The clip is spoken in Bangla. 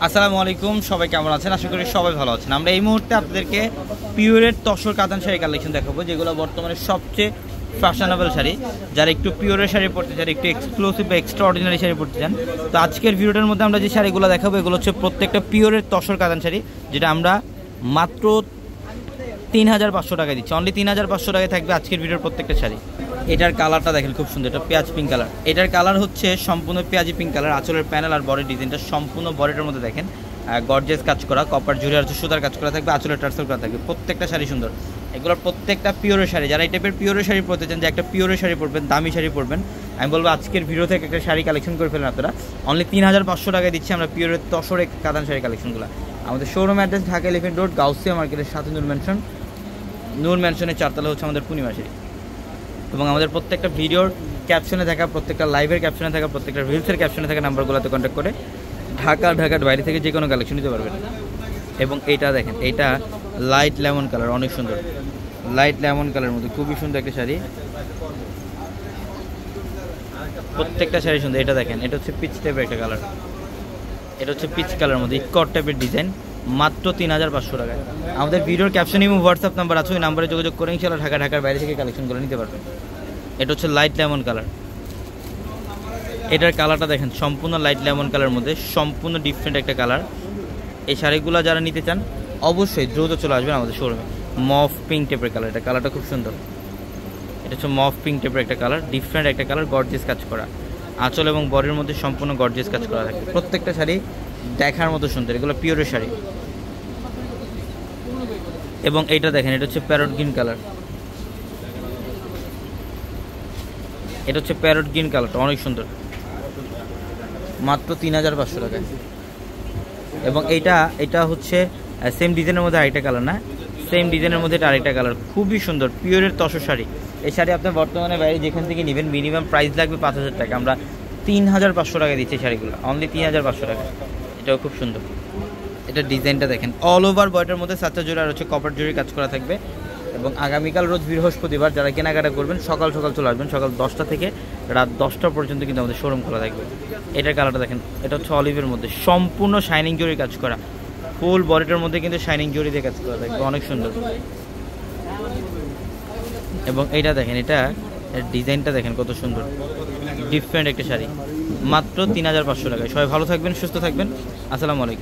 আসসালামু আলাইকুম, সবাই কেমন আছেন? আশা করি সবাই ভালো আছেন। আমরা এই মুহূর্তে আপনাদেরকে পিওরের তসর কাতান শাড়ি কালেকশন দেখাবো, যেগুলো বর্তমানে সবচেয়ে ফ্যাশনেবল শাড়ি। যারা একটু পিওরের শাড়ি পরতে চান, একটু এক্সক্লুসিভ বা এক্সট্রা অর্ডিনারি শাড়ি পরতে চান, তো আজকের ভিডিওটার মধ্যে আমরা যে শাড়িগুলো দেখাবো এগুলো হচ্ছে প্রত্যেকটা পিওরের তসর কাতান শাড়ি, যেটা আমরা মাত্র ৩৫০০ টাকায় দিচ্ছি। অনলি ৩৫০০ টাকায় থাকবে আজকের ভিডিওর প্রত্যেকটা শাড়ি। এটার কালারটা দেখেন খুব সুন্দর, এটা পেঁয়াজ পিঙ্ক কালার। এটার কালার হচ্ছে সম্পূর্ণ পেঁয়াজি পিঙ্ক কালার। আঁচলের প্যানেল আর বডির ডিজাইনটা সম্পূর্ণ বডিটার মধ্যে দেখেন গর্জিয়াস কাজ করা, কপার জুড়ে আর সুতার কাজ করা থাকবে, আঁচলের টার্সেল করা থাকবে। প্রত্যেকটা শাড়ি সুন্দর, এগুলোর প্রত্যেকটা পিওরের শাড়ি। যারা এই টাইপের পিওরের শাড়ি পরতে চান, যে একটা পিওরের শাড়ি পরবেন, দামি শাড়ি পরবেন, আমি বলবো আজকের ভিডিও থেকে একটা শাড়ি কালেকশন করে ফেলেন আপনারা। অনলি ৩৫০০ টাকায় দিচ্ছি আমরা পিওরের তসরে কাতান শাড়ি কালেকশনগুলো। আমাদের showroom address Dhaka elephant road, Gausia মার্কেটের সাথে নূর ম্যানশনের 4তলা হচ্ছে আমাদের পূর্ণিমা শাড়ি। এবং আমাদের প্রত্যেকটা ভিডিওর ক্যাপশনে থাকা, প্রত্যেকটা লাইভের ক্যাপশনে থাকা, প্রত্যেকটা রিলসের ক্যাপশনে থাকা নাম্বারগুলোতে কন্ট্যাক্ট করে ঢাকার বাইরে থেকে যে কোনো কালেকশন নিতে পারবেন। এবং এইটা দেখেন, এইটা লাইট লেমন কালার, অনেক সুন্দর লাইট লেমন কালারের মধ্যে খুবই সুন্দর একটা শাড়ি। প্রত্যেকটা শাড়ি সুন্দর। এটা দেখেন, এটা হচ্ছে পিচ টাইপের একটা কালার, এটা হচ্ছে পিচ কালারের মধ্যে ইকট টাইপের ডিজাইন, মাত্র ৩৫০০ টাকায়। আমাদের ভিডিওর ক্যাপশনে এবং হোয়াটসঅ্যাপ নাম্বার আছে, ওই নাম্বারে যোগাযোগ করে ইনশাআল্লাহ ঢাকার বাইরে থেকে কালেকশনগুলো নিতে পারবেন। এটা হচ্ছে লাইট লেমন কালার। এটার কালারটা দেখেন, সম্পূর্ণ লাইট লেমন কালারের মধ্যে সম্পূর্ণ ডিফারেন্ট একটা কালার। এই শাড়িগুলো যারা নিতে চান অবশ্যই দ্রুত চলে আসবেন আমাদের শোরুমে। মফ পিঙ্ক টাইপের কালার, এটা কালারটা খুব সুন্দর। এটা হচ্ছে মফ পিঙ্ক টাইপের একটা কালার, ডিফারেন্ট একটা কালার, গর্জিয়াস কাজ করা। আঁচল এবং বডির মধ্যে সম্পূর্ণ গর্জিয়াস কাজ করা থাকে। প্রত্যেকটা শাড়ি দেখার মতো সুন্দর, এগুলো পিওরের শাড়ি। এবং এইটা দেখেন, এটা হচ্ছে প্যারট গ্রিন কালার, এটা হচ্ছে প্যারট গ্রিন কালারটা অনেক সুন্দর, মাত্র ৩৫০০ টাকায়। এবং এটা হচ্ছে সেম ডিজাইনের মধ্যে আরেকটা কালার, না সেম ডিজাইনের মধ্যে এটা আরেকটা কালার, খুবই সুন্দর পিওরের তসর শাড়ি। এই শাড়ি আপনার বর্তমানে বাইরে যেখান থেকে নেবেন মিনিমাম প্রাইস লাগবে ৫০০০ টাকা, আমরা ৩৫০০ টাকা দিচ্ছি শাড়িগুলো, অনলি ৩৫০০ টাকা। এটাও খুব সুন্দর। এটা ডিজাইনটা দেখেন, অল ওভার বডিটার মধ্যে সাচ্চা জোড়া আর হচ্ছে কপার জুড়ির কাজ করা থাকবে। এবং আগামীকাল রোজ বৃহস্পতিবার, যারা কেনাকাটা করবেন সকাল চলে আসবেন, সকাল 10টা থেকে রাত 10টা পর্যন্ত কিন্তু আমাদের শোরুম খোলা থাকবে। এটার কালারটা দেখেন, এটা হচ্ছে অলিভের মধ্যে সম্পূর্ণ শাইনিং জরির কাজ করা, ফুল বডিটার মধ্যে কিন্তু শাইনিং জরি দিয়ে কাজ করা থাকবে, অনেক সুন্দর। এবং এইটা দেখেন, এটা ডিজাইনটা দেখেন কত সুন্দর, ডিফারেন্ট একটা শাড়ি, মাত্র ৩৫০০ টাকায়। সবাই ভালো থাকবেন, সুস্থ থাকবেন। আসসালামু আলাইকুম।